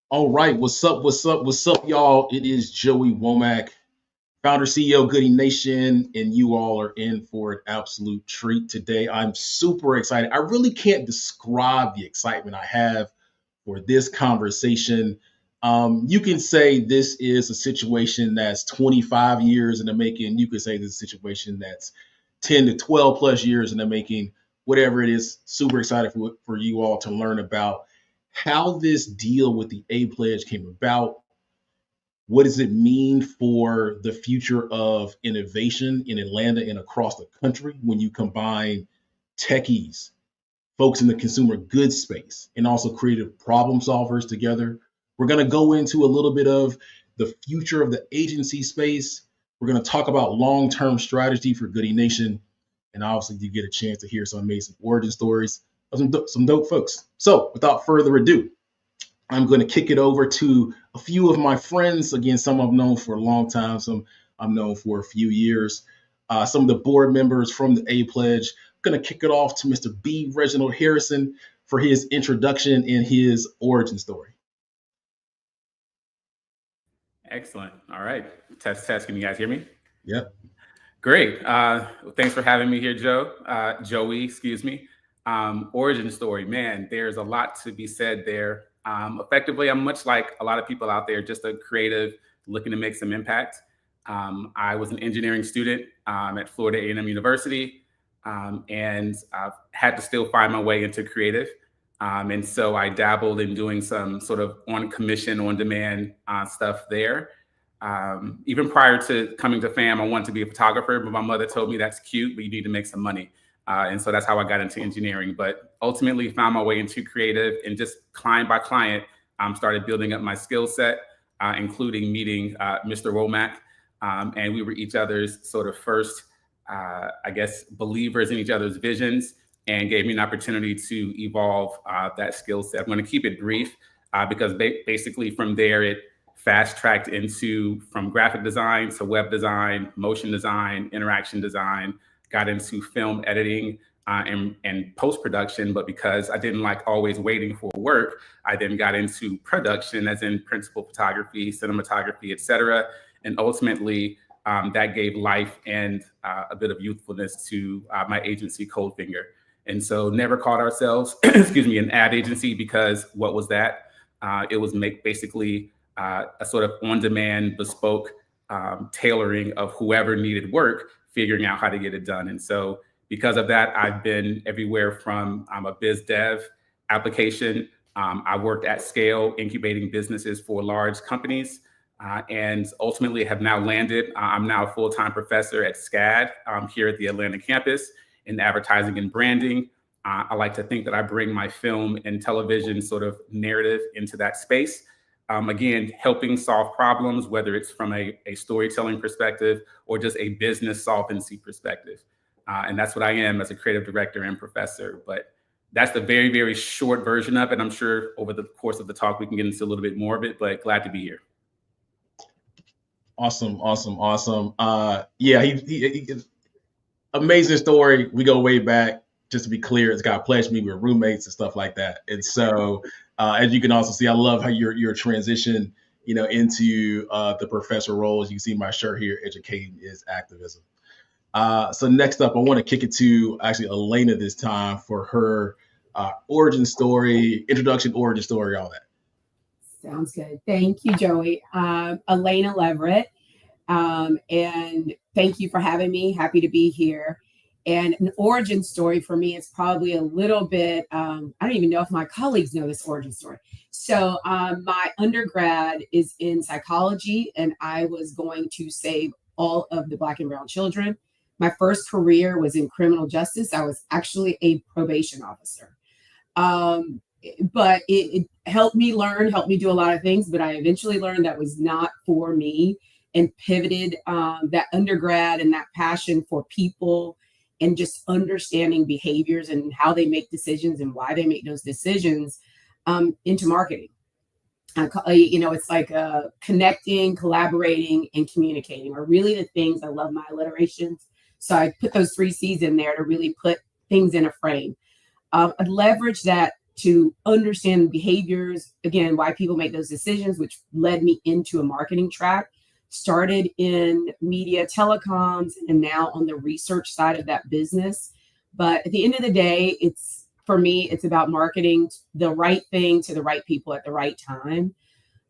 All right, what's up? What's up? What's up, y'all? It is Joey Womack, founder CEO Goodie Nation, and you all are in for an absolute treat today. I'm super excited. I really can't describe the excitement I have for this conversation. You can say this is a situation that's 25 years in the making. You could say this is a situation that's 10 to 12 plus years in the making. Whatever it is, super excited for you all to learn about how this deal with the A Pledge came about. What does it mean for the future of innovation in Atlanta and across the country when you combine techies, folks in the consumer goods space, and also creative problem solvers together? We're going to go into a little bit of the future of the agency space. We're going to talk about long-term strategy for Goodie Nation. And obviously, you get a chance to hear some amazing origin stories of some dope folks. So without further ado, I'm going to kick it over to a few of my friends. Again, some I've known for a long time, some I've known for a few years. Some of the board members from the A Pledge. I'm going to kick it off to Mr. B. Reginald Harrison for his introduction and his origin story. Excellent. All right. Test. Can you guys hear me? Yep. Great. Thanks for having me here, Joey, excuse me. Origin story, man, there's a lot to be said there. Effectively, I'm much like a lot of people out there, just a creative looking to make some impact. I was an engineering student at Florida A&M University, and had to still find my way into creative. And so I dabbled in doing some sort of on commission, on demand stuff there. Even prior to coming to FAM, I wanted to be a photographer, but my mother told me that's cute, but you need to make some money. And so that's how I got into engineering, but ultimately found my way into creative, and just client by client, started building up my skill set, including meeting Mr. Womack. And we were each other's sort of first, believers in each other's visions, and gave me an opportunity to evolve that skill set. I'm going to keep it brief because basically from there, it fast tracked into from graphic design to web design, motion design, interaction design, got into film editing and post-production. But because I didn't like always waiting for work, I then got into production, as in principal photography, cinematography, et cetera. And ultimately, that gave life and a bit of youthfulness to my agency, Coldfinger. And so never called ourselves, an ad agency, because what was that? It was basically a sort of on-demand, bespoke tailoring of whoever needed work, figuring out how to get it done. And so because of that, I've been everywhere from a biz dev application. I worked at scale, incubating businesses for large companies, and ultimately have now landed. I'm now a full-time professor at SCAD here at the Atlanta campus in advertising and branding. I like to think that I bring my film and television sort of narrative into that space. Again, helping solve problems, whether it's from a storytelling perspective or just a business solvency perspective. And that's what I am as a creative director and professor. But that's the very, very short version of it. I'm sure over the course of the talk, we can get into a little bit more of it, but glad to be here. Awesome. Yeah, he amazing story. We go way back. Just to be clear, it's got pledged me. We're roommates and stuff like that. And so, as you can also see, I love how your transition, into the professor role. As you can see, my shirt here, educating is activism. So next up, I want to kick it to actually Elena this time for her origin story, introduction, origin story, all that. Sounds good. Thank you, Joey. Elena Leverett. And thank you for having me. Happy to be here. And an origin story for me is probably a little bit, I don't even know if my colleagues know this origin story. So my undergrad is in psychology, and I was going to save all of the Black and brown children. My first career was in criminal justice. I was actually a probation officer. But it helped me learn, helped me do a lot of things, but I eventually learned that was not for me, and pivoted that undergrad and that passion for people and just understanding behaviors and how they make decisions and why they make those decisions into marketing. It's like connecting, collaborating, and communicating are really the things. I love my alliterations. So I put those 3 C's in there to really put things in a frame. I leverage that to understand behaviors, again, why people make those decisions, which led me into a marketing track. Started in media telecoms and now on the research side of that business. But at the end of the day, for me, it's about marketing the right thing to the right people at the right time.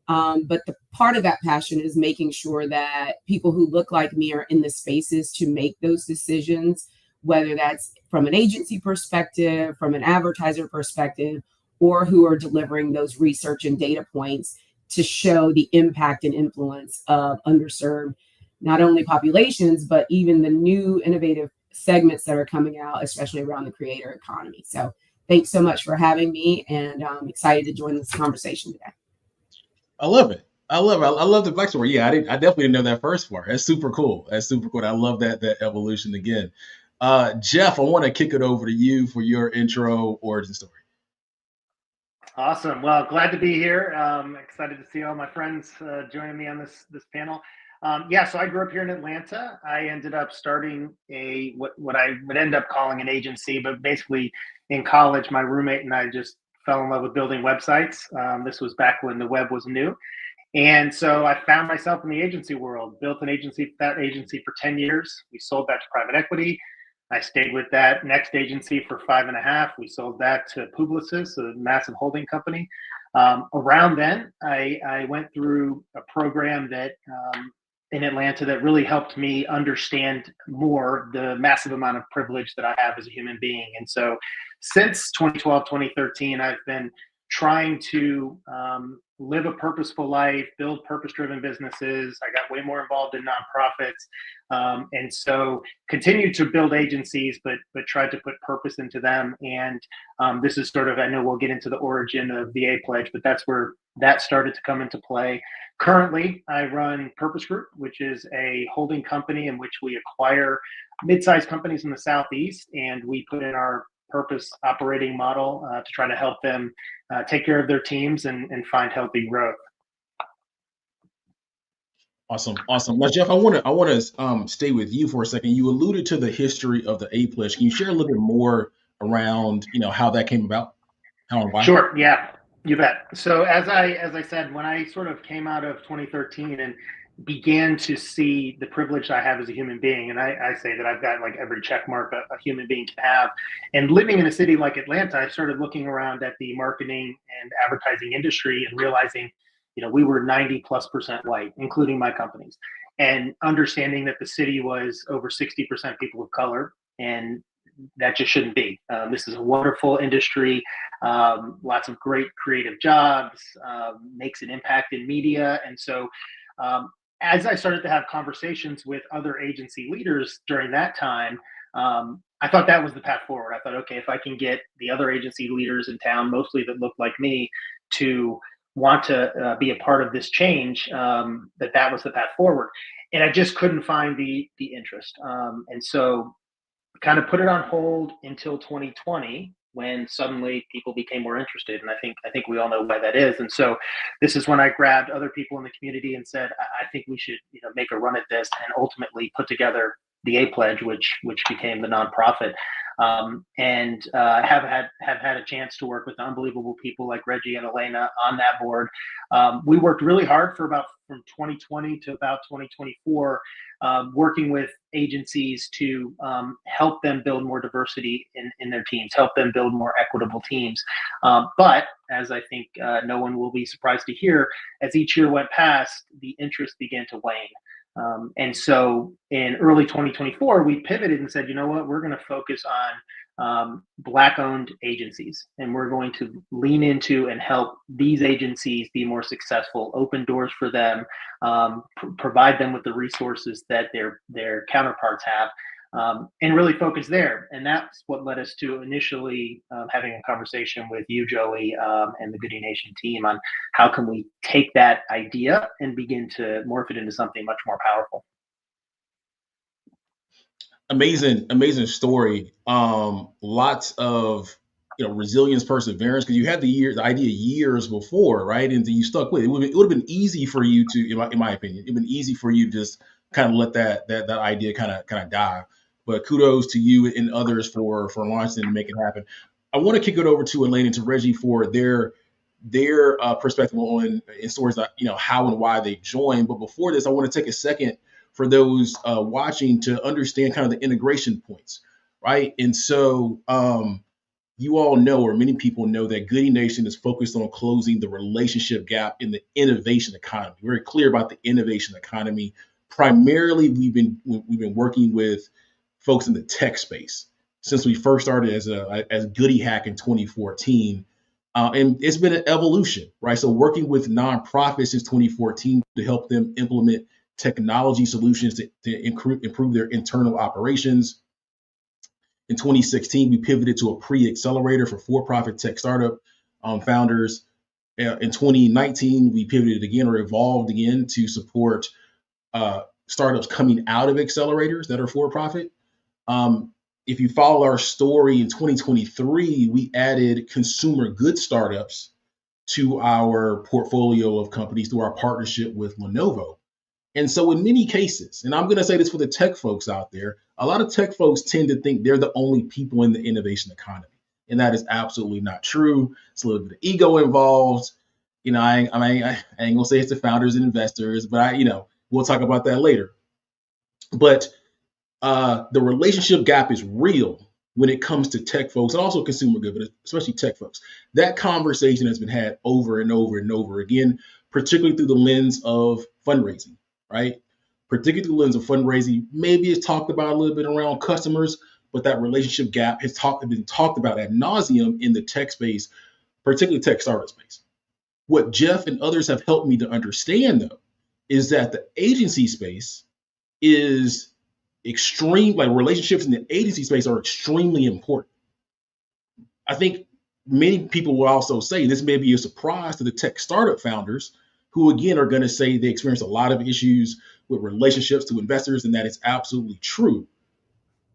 But the part of that passion is making sure that people who look like me are in the spaces to make those decisions, whether that's from an agency perspective, from an advertiser perspective, or who are delivering those research and data points to show the impact and influence of underserved, not only populations, but even the new innovative segments that are coming out, especially around the creator economy. So thanks so much for having me, and I'm excited to join this conversation today. I love it. I love it. I love the backstory. Yeah, I definitely didn't know that first part. That's super cool. That's super cool. I love that evolution again. Jeff, I want to kick it over to you for your intro origin story. Awesome. Well, glad to be here. Excited to see all my friends joining me on this panel. So I grew up here in Atlanta. I ended up starting what I would end up calling an agency, but basically in college, my roommate and I just fell in love with building websites. This was back when the web was new. And so I found myself in the agency world, built that agency for 10 years. We sold that to private equity. I stayed with that next agency for 5.5. We sold that to Publicis, a massive holding company. Around then, I went through a program that in Atlanta that really helped me understand more the massive amount of privilege that I have as a human being. And so since 2012, 2013, I've been trying to live a purposeful life, build purpose-driven businesses. I got way more involved in nonprofits, and so continued to build agencies, but tried to put purpose into them. And this is sort of, I know we'll get into the origin of the A Pledge, but that's where that started to come into play. Currently, I run Purpose Group, which is a holding company in which we acquire mid-sized companies in the Southeast, and we put in our purpose operating model to try to help them take care of their teams and find healthy growth. Awesome. Now, Jeff, I want to stay with you for a second. You alluded to the history of the A Pledge. Can you share a little bit more around, how that came about? How and why? Sure. Yeah, you bet. So as I said, when I sort of came out of 2013 and began to see the privilege I have as a human being, and I say that I've got like every check mark a human being can have, and living in a city like Atlanta, I started looking around at the marketing and advertising industry and realizing, we were 90+% white, including my companies, and understanding that the city was over 60% people of color, and that just shouldn't be. This is a wonderful industry, lots of great creative jobs, makes an impact in media, and so as I started to have conversations with other agency leaders during that time, I thought that was the path forward. I thought, okay, if I can get the other agency leaders in town, mostly that look like me, to want to be a part of this change, that was the path forward. And I just couldn't find the interest. And so kind of put it on hold until 2020, when suddenly people became more interested. And I think we all know why that is. And so this is when I grabbed other people in the community and said, I think we should, make a run at this, and ultimately put together the A Pledge, which became the nonprofit. And have had a chance to work with unbelievable people like Reggie and Elena on that board. We worked really hard from 2020 to about 2024, working with agencies to help them build more diversity in their teams, help them build more equitable teams. But as I think no one will be surprised to hear, as each year went past, the interest began to wane. And so in early 2024, we pivoted and said, you know what, we're going to focus on Black-owned agencies, and we're going to lean into and help these agencies be more successful, open doors for them, provide them with the resources that their counterparts have, and really focus there. And that's what led us to initially having a conversation with you, Joey, and the Goodie Nation team on how can we take that idea and begin to morph it into something much more powerful. Amazing story. Lots of resilience, perseverance, because you had the idea years before, right? And then you stuck with it. It would have been easy for you to, in my opinion, it'd been easy for you to just kind of let that idea kind of die. But kudos to you and others for launching and making it happen. I want to kick it over to Elaine and to Reggie for their perspective on in stories that, how and why they joined. But before this, I want to take a second for those watching to understand kind of the integration points, right? And so you all know, or many people know, that Goodie Nation is focused on closing the relationship gap in the innovation economy. We're very clear about the innovation economy. Primarily, we've been working with folks in the tech space since we first started as Goodie Hack in 2014. And it's been an evolution, right? So working with nonprofits since 2014 to help them implement technology solutions to improve their internal operations. In 2016, we pivoted to a pre-accelerator for-profit tech startup founders. In 2019, we pivoted again, or evolved again, to support startups coming out of accelerators that are for-profit. If you follow our story, in 2023, we added consumer goods startups to our portfolio of companies through our partnership with Lenovo. And so in many cases, and I'm going to say this for the tech folks out there, a lot of tech folks tend to think they're the only people in the innovation economy. And that is absolutely not true. It's a little bit of ego involved. I ain't going to say it's the founders and investors, but we'll talk about that later. But the relationship gap is real when it comes to tech folks and also consumer good, but especially tech folks. That conversation has been had over and over and over again, particularly through the lens of fundraising, right? Particularly through the lens of fundraising. Maybe it's talked about a little bit around customers, but that relationship gap has been talked about ad nauseum in the tech space, particularly tech startup space. What Jeff and others have helped me to understand, though, is that the agency space is extreme, like relationships in the agency space are extremely important. I think many people will also say this may be a surprise to the tech startup founders who, again, are going to say they experience a lot of issues with relationships to investors, and that is absolutely true.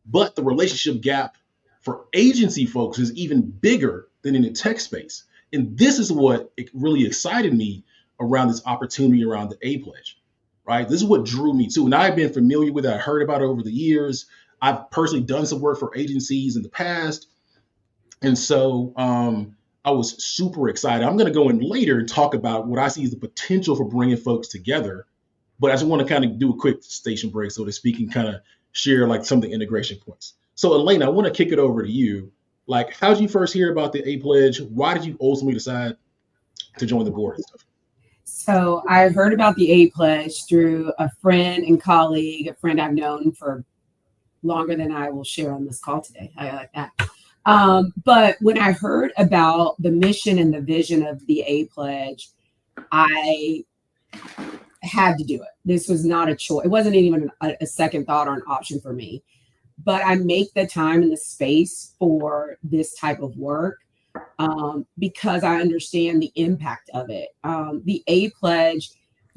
But the relationship gap for agency folks is even bigger than in the tech space. And this is what really excited me around this opportunity around the A Pledge. Right? This is what drew me to, and I've been familiar with it. I heard about it over the years. I've personally done some work for agencies in the past. And so I was super excited. I'm going to go in later and talk about what I see as the potential for bringing folks together. But I just want to kind of do a quick station break, so to speak, and kind of share like some of the integration points. So Elena, I want to kick it over to you. Like, how did you first hear about the A Pledge? Why did you ultimately decide to join the board and stuff? So I heard about the A Pledge through a friend and colleague, a friend I've known for longer than I will share on this call today. I like that. But when I heard about the mission and the vision of the A Pledge, I had to do it. This was not a choice. It wasn't even a second thought or an option for me. But I make the time and the space for this type of work because I understand the impact of it. The A Pledge,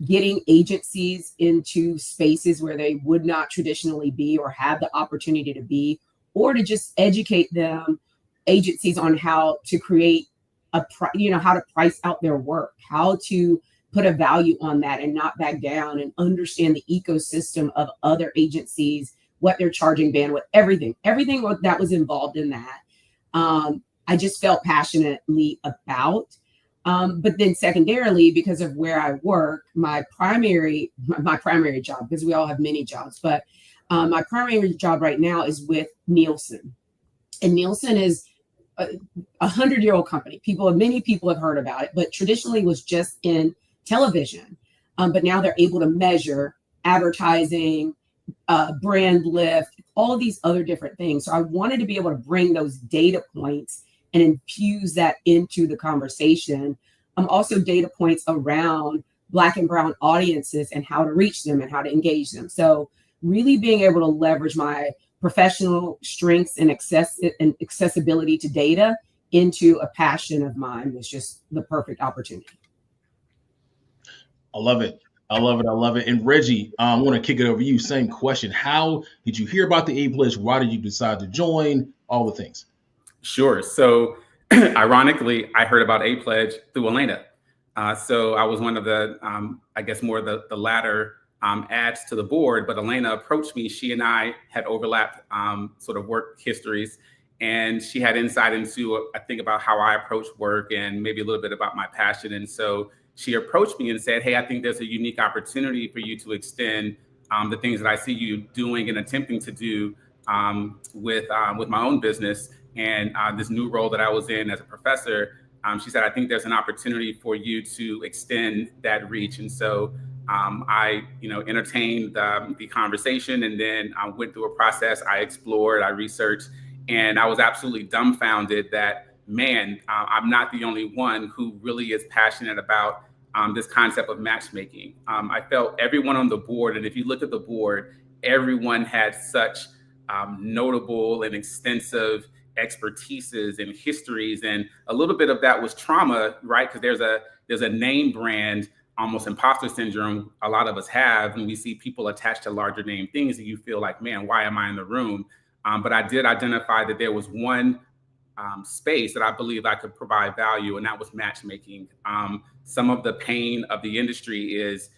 getting agencies into spaces where they would not traditionally be or have the opportunity to be, or to just educate them, agencies, on how to create how to price out their work, how to put a value on that and not back down, and understand the ecosystem of other agencies, what they're charging, bandwidth, everything that was involved in that. I just felt passionately about. But then secondarily, because of where I work, my primary job, because we all have many jobs, but my primary job right now is with Nielsen. And Nielsen is a 100-year-old company. Many people have heard about it, but traditionally was just in television. But now they're able to measure advertising, brand lift, all of these other different things. So I wanted to be able to bring those data points and infuse that into the conversation. Also data points around Black and brown audiences and how to reach them and how to engage them. So really being able to leverage my professional strengths and accessibility to data into a passion of mine was just the perfect opportunity. I love it. I love it. I love it. And Reggie, I want to kick it over to you. Same question. How did you hear about the A Pledge? Why did you decide to join? All the things. Sure. So ironically, I heard about A Pledge through Elena. So I was one of the, I guess more the latter adds to the board, but Elena approached me. She and I had overlapped sort of work histories. And she had insight into, I think, about how I approach work and maybe a little bit about my passion. And so she approached me and said, hey, I think there's a unique opportunity for you to extend the things that I see you doing and attempting to do with my own business and this new role that I was in as a professor. She said, I think there's an opportunity for you to extend that reach. And so I, entertained the conversation, and then I went through a process. I explored, I researched, and I was absolutely dumbfounded that, man, I'm not the only one who really is passionate about this concept of matchmaking. I felt everyone on the board, and if you look at the board, everyone had such notable and extensive expertises and histories, and a little bit of that was trauma, right? Because there's a name brand, almost imposter syndrome a lot of us have, and we see people attached to larger name things, and you feel like, man, why am I in the room? But I did identify that there was one space that I believe I could provide value, and that was matchmaking. Some of the pain of the industry is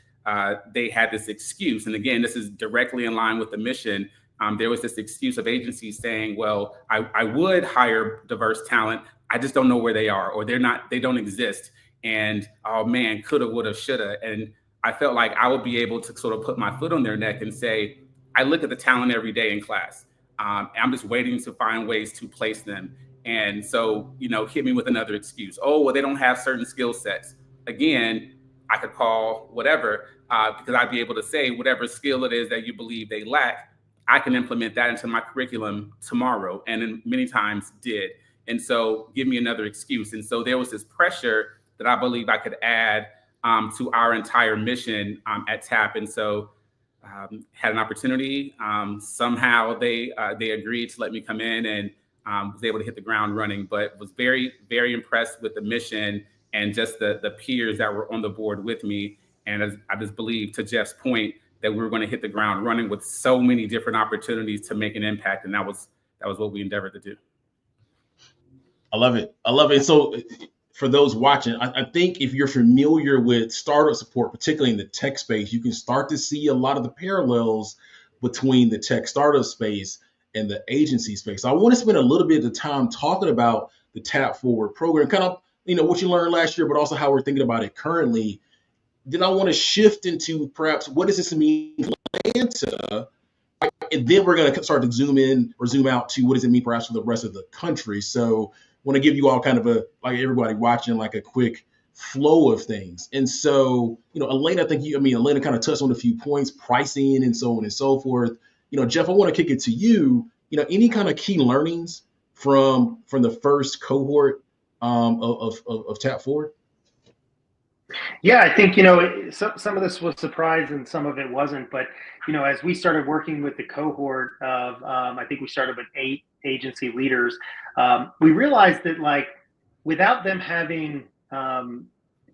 they had this excuse, and again, this is directly in line with the mission. There was this excuse of agencies saying, well, I would hire diverse talent, I just don't know where they are, or they don't exist. And, oh man, coulda, woulda, shoulda. And I felt like I would be able to sort of put my foot on their neck and say, I look at the talent every day in class. I'm just waiting to find ways to place them. And so, hit me with another excuse. Oh, well, they don't have certain skill sets. Again, I could call whatever, because I'd be able to say whatever skill it is that you believe they lack, I can implement that into my curriculum tomorrow. And then many times did. And so give me another excuse. And so there was this pressure that I believe I could add to our entire mission at TAP. And so had an opportunity. Somehow they agreed to let me come in, and was able to hit the ground running, but was very, very impressed with the mission and just the peers that were on the board with me. And I just believe, to Jeff's point, that we were going to hit the ground running with so many different opportunities to make an impact. And that was what we endeavored to do. I love it. I love it. So for those watching, I think if you're familiar with startup support, particularly in the tech space, you can start to see a lot of the parallels between the tech startup space and the agency space. So I want to spend a little bit of time talking about the Tap Forward program, kind of, what you learned last year, but also how we're thinking about it currently. Then I want to shift into perhaps what does this mean for Atlanta? And then we're going to start to zoom in or zoom out to what does it mean perhaps for the rest of the country. So I want to give you all kind of like everybody watching, like a quick flow of things. And so, Elena, Elena kind of touched on a few points, pricing and so on and so forth. Jeff, I want to kick it to you. Any kind of key learnings from the first cohort of Tap Forward? Yeah, I think, some of this was surprise and some of it wasn't. But, as we started working with the cohort of, I think we started with 8 agency leaders, we realized that, without them having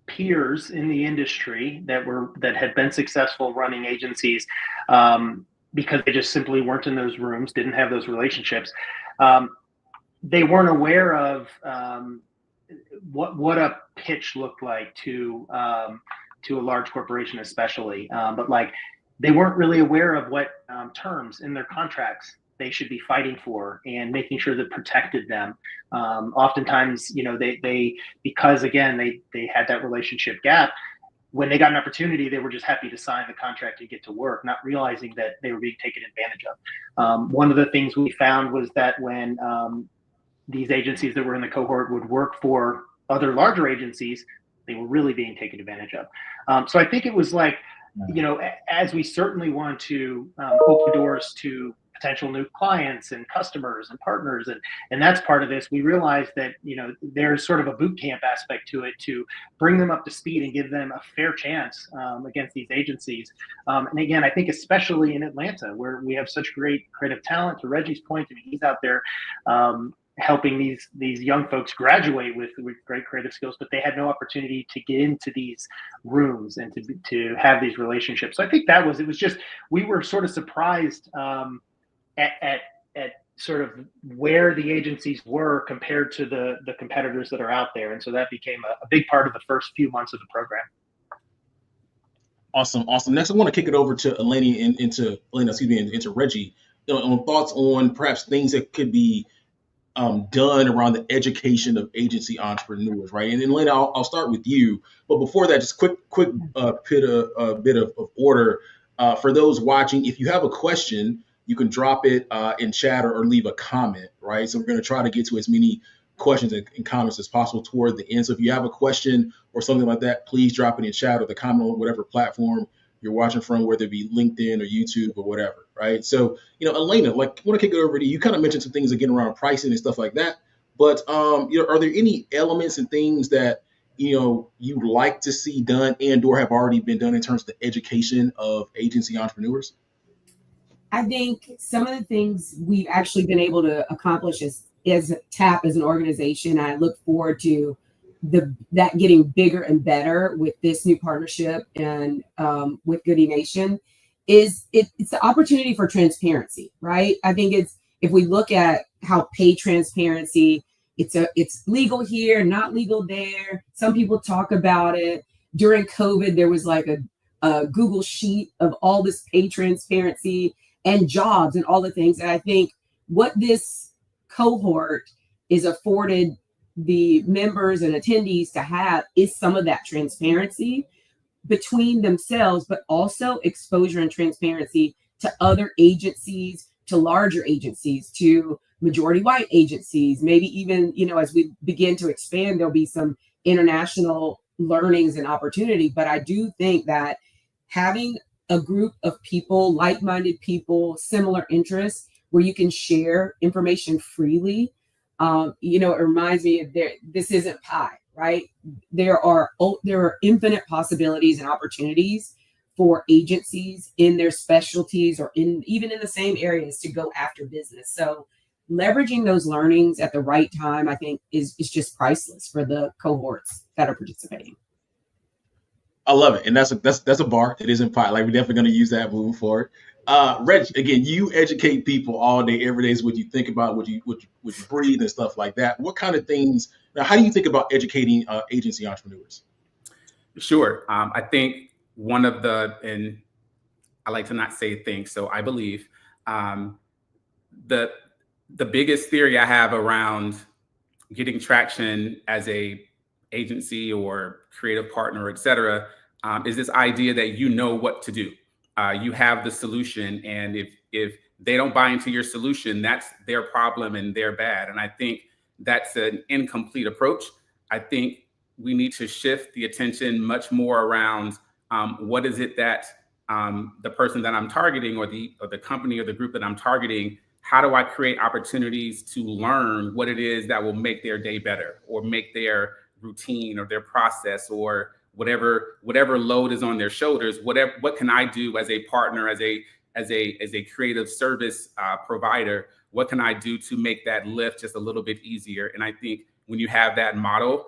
peers in the industry that had been successful running agencies, because they just simply weren't in those rooms, didn't have those relationships, they weren't aware of what a pitch looked like to a large corporation, especially. But they weren't really aware of what terms in their contracts they should be fighting for and making sure that protected them. Oftentimes, they because again they had that relationship gap. When they got an opportunity, they were just happy to sign the contract and get to work, not realizing that they were being taken advantage of. One of the things we found was that when these agencies that were in the cohort would work for other larger agencies, they were really being taken advantage of. So I think it was as we certainly want to open doors to potential new clients and customers and partners, and that's part of this, we realized that there's sort of a boot camp aspect to it to bring them up to speed and give them a fair chance against these agencies. And again, I think especially in Atlanta, where we have such great creative talent, to Reggie's point, he's out there helping these young folks graduate with great creative skills, but they had no opportunity to get into these rooms and to have these relationships. So I think it was just, we were sort of surprised at sort of where the agencies were compared to the competitors that are out there. And so that became a big part of the first few months of the program. Awesome. Next, I want to kick it over to Eleni into Reggie, on thoughts on perhaps things that could be done around the education of agency entrepreneurs, right? And then Elena, I'll start with you. But before that, just quick bit of order. For those watching, if you have a question, you can drop it in chat or leave a comment, right? So we're going to try to get to as many questions and comments as possible toward the end. So if you have a question or something like that, please drop it in chat or the comment on whatever platform you're watching from, whether it be LinkedIn or YouTube or whatever, right? So, Elena, like, I want to kick it over to you. You kind of mentioned some things again around pricing and stuff like that, but are there any elements and things that you'd like to see done and/or have already been done in terms of the education of agency entrepreneurs? I think some of the things we've actually been able to accomplish as TAP as an organization. I look forward to that getting bigger and better with this new partnership and with Goodie Nation. It's the opportunity for transparency, right? I think if we look at how pay transparency, it's legal here, not legal there. Some people talk about it. During COVID, there was like a Google sheet of all this pay transparency and jobs and all the things. And I think what this cohort is afforded the members and attendees to have is some of that transparency between themselves, but also exposure and transparency to other agencies, to larger agencies, to majority white agencies. Maybe even, as we begin to expand, there'll be some international learnings and opportunity. But I do think that having a group of people, like-minded people, similar interests, where you can share information freely. It reminds me of this isn't pie, right? There are infinite possibilities and opportunities for agencies in their specialties or even in the same areas to go after business. So leveraging those learnings at the right time, I think, is just priceless for the cohorts that are participating. I love it, and that's a bar. It isn't pie. Like, we're definitely going to use that moving forward. Reg, again, you educate people all day, every day. Is what you think about, what you breathe, and stuff like that. What kind of things? Now, how do you think about educating agency entrepreneurs? Sure. I think one of and I like to not say things, so I believe the biggest theory I have around getting traction as a agency or creative partner, et cetera, is this idea that you know what to do. You have the solution, and if they don't buy into your solution, that's their problem and they're bad. And I think that's an incomplete approach. I think we need to shift the attention much more around what is it that the person that I'm targeting or the company or the group that I'm targeting, how do I create opportunities to learn what it is that will make their day better or make their routine or their process or whatever load is on their shoulders, what can I do as a partner, as a creative service provider, what can I do to make that lift just a little bit easier? And I think when you have that model,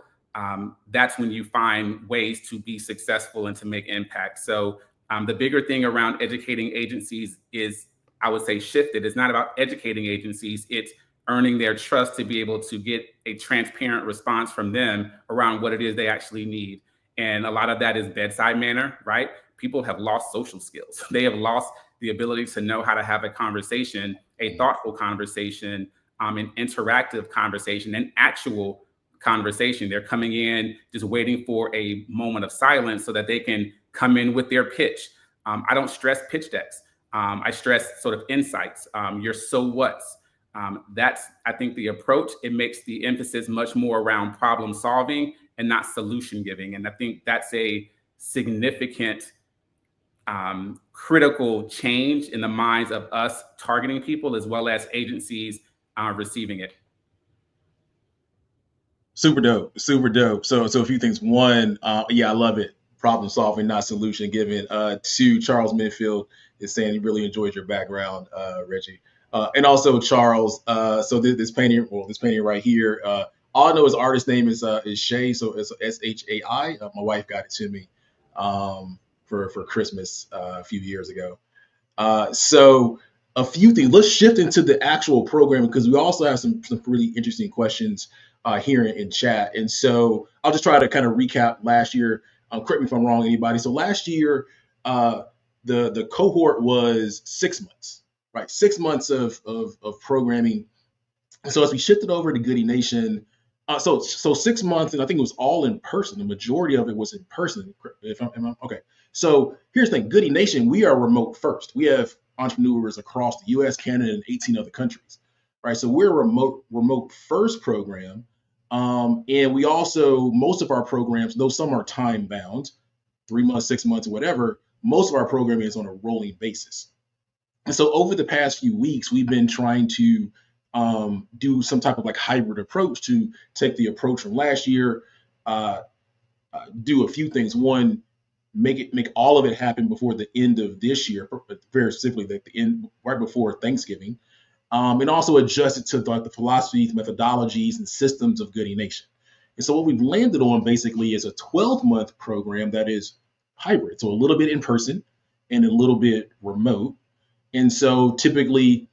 that's when you find ways to be successful and to make impact. So the bigger thing around educating agencies is, I would say, shifted. It's not about educating agencies, it's earning their trust to be able to get a transparent response from them around what it is they actually need. And a lot of that is bedside manner, right? People have lost social skills. They have lost the ability to know how to have a conversation, a thoughtful conversation, an interactive conversation, an actual conversation. They're coming in just waiting for a moment of silence so that they can come in with their pitch. I don't stress pitch decks. I stress sort of insights, your so what's. That's, I think, the approach. It makes the emphasis much more around problem solving and not solution giving. And I think that's a significant critical change in the minds of us targeting people as well as agencies receiving it. Super dope. Super dope. So a few things. One, I love it. Problem solving, not solution giving. Two, Charles Minfield is saying he really enjoys your background, Reggie. And also Charles. So this painting right here. All I know his artist name is Shay. So it's Shai. My wife got it to me for Christmas a few years ago. So a few things. Let's shift into the actual program because we also have some really interesting questions here in chat. And so I'll just try to kind of recap last year. Correct me if I'm wrong, anybody. So last year, the cohort was 6 months, right? 6 months of programming. So as we shifted over to Goodie Nation, so 6 months, and I think it was all in person. The majority of it was in person. If okay. So here's the thing: Goodie Nation, we are remote first. We have entrepreneurs across the U.S., Canada, and 18 other countries, right? So we're a remote first program, and we also most of our programs, though some are time bound, 3 months, 6 months, or whatever. Most of our programming is on a rolling basis. And so over the past few weeks, we've been trying to do some type of like hybrid approach to take the approach from last year, uh, do a few things. One, make all of it happen before the end of this year, very simply the end right before Thanksgiving, and also adjust it to the philosophies, methodologies, and systems of Goodie Nation. And so what we've landed on basically is a 12-month program that is hybrid, so a little bit in person and a little bit remote. And so typically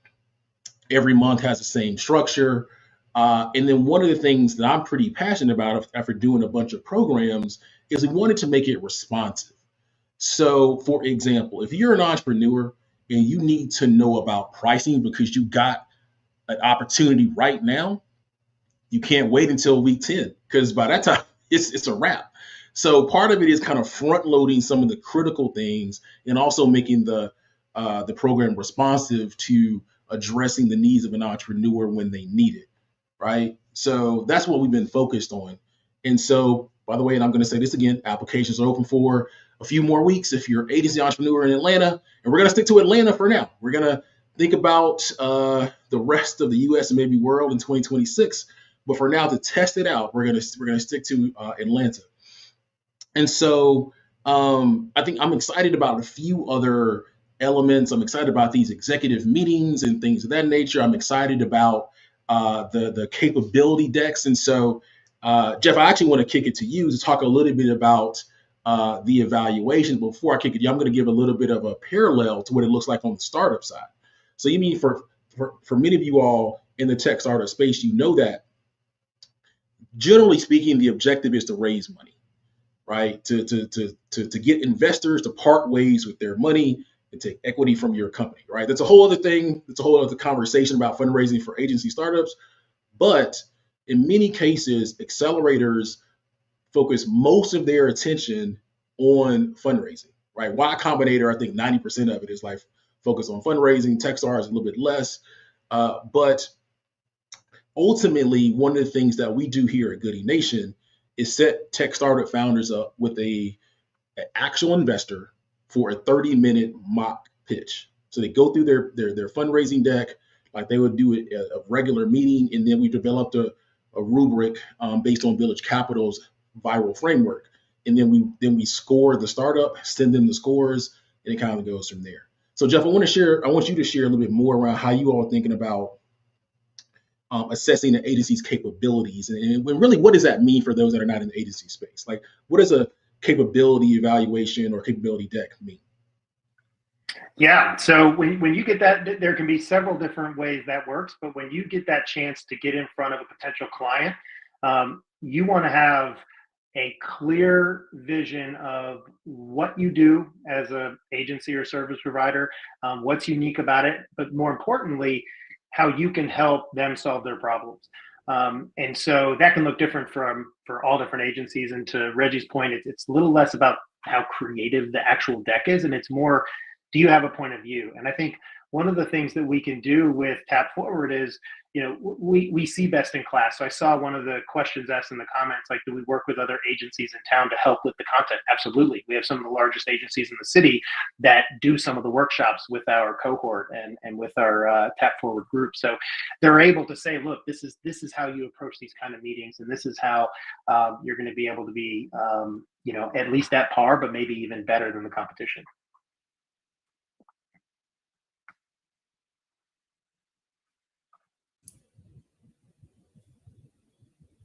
every month has the same structure. And then one of the things that I'm pretty passionate about after doing a bunch of programs is we wanted to make it responsive. So, for example, if you're an entrepreneur and you need to know about pricing because you got an opportunity right now, you can't wait until week 10 because by that time it's a wrap. So part of it is kind of front loading some of the critical things and also making the program responsive to addressing the needs of an entrepreneur when they need it, right? So that's what we've been focused on. And so, by the way, and I'm going to say this again, applications are open for a few more weeks if you're an agency entrepreneur in Atlanta. And we're going to stick to Atlanta for now. We're going to think about the rest of the U.S. and maybe world in 2026. But for now, to test it out, we're gonna stick to Atlanta. And so I think I'm excited about a few other elements. I'm excited about these executive meetings and things of that nature. I'm excited about the capability decks. And so, Jeff, I actually want to kick it to you to talk a little bit about the evaluation. But before I kick it, I'm going to give a little bit of a parallel to what it looks like on the startup side. So you mean for many of you all in the tech startup space, you know that generally speaking, the objective is to raise money, right? To get investors to part ways with their money and take equity from your company, right? That's a whole other thing. That's a whole other conversation about fundraising for agency startups. But in many cases, accelerators focus most of their attention on fundraising, right? Y Combinator, I think 90% of it is like focused on fundraising. Techstars is a little bit less. But ultimately, one of the things that we do here at Goodie Nation is set tech startup founders up with an actual investor for a 30-minute mock pitch. So they go through their fundraising deck like they would do it at a regular meeting, and then we developed a rubric based on Village Capital's viral framework, and then we score the startup, send them the scores, and it kind of goes from there. So Jeff, I want you to share a little bit more around how you all are thinking about assessing the agency's capabilities, and really, what does that mean for those that are not in the agency space? Like, what does a capability evaluation or capability deck mean? Yeah. So when you get that, there can be several different ways that works. But when you get that chance to get in front of a potential client, you want to have a clear vision of what you do as an agency or service provider, what's unique about it, but more importantly, how you can help them solve their problems. And so that can look different for all different agencies. And to Reggie's point, it's a little less about how creative the actual deck is, and it's more, do you have a point of view? And I think one of the things that we can do with Tap Forward is, we see best in class. So I saw one of the questions asked in the comments, like, do we work with other agencies in town to help with the content? Absolutely. We have some of the largest agencies in the city that do some of the workshops with our cohort and with our Tap Forward group. So they're able to say, look, this is how you approach these kind of meetings, and this is how you're going to be able to be, at least at par, but maybe even better than the competition.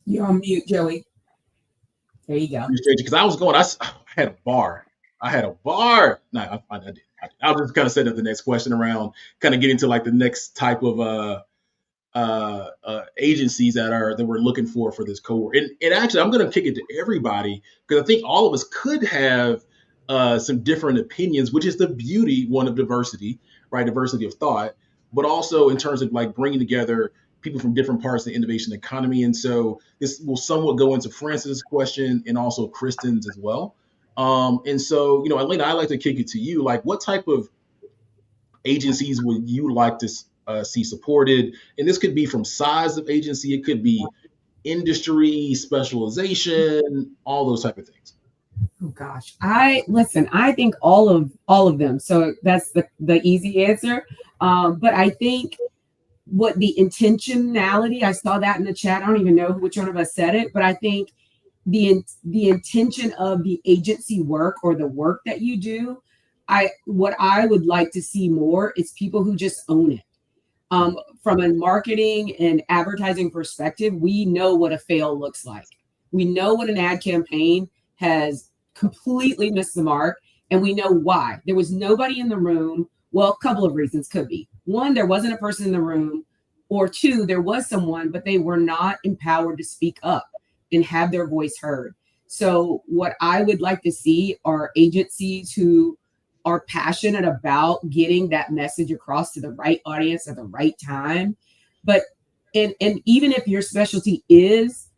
You're on mute, Joey. There you go. Because I had a bar. No, I did. I was just kind of setting up the next question around kind of getting to like the next type of agencies that we're looking for this cohort. And actually, I'm going to kick it to everybody because I think all of us could have some different opinions, which is the beauty, one, of diversity, right? Diversity of thought, but also in terms of like bringing together people from different parts of the innovation economy. And so this will somewhat go into Francis' question and also Kristen's as well. And so, Elena, I'd like to kick it to you. Like, what type of agencies would you like to see supported? And this could be from size of agency, it could be industry, specialization, all those type of things. Oh gosh, I think all of them. So that's the easy answer. But I think what the intentionality, I saw that in the chat. I don't even know which one of us said it, but I think the intention of the agency work or the work that you do, what I would like to see more is people who just own it. From a marketing and advertising perspective, we know what a fail looks like. We know what an ad campaign has completely missed the mark, and we know why. There was nobody in the room. Well, a couple of reasons could be. One, there wasn't a person in the room, or two, there was someone, but they were not empowered to speak up and have their voice heard. So what I would like to see are agencies who are passionate about getting that message across to the right audience at the right time. But and even if your specialty is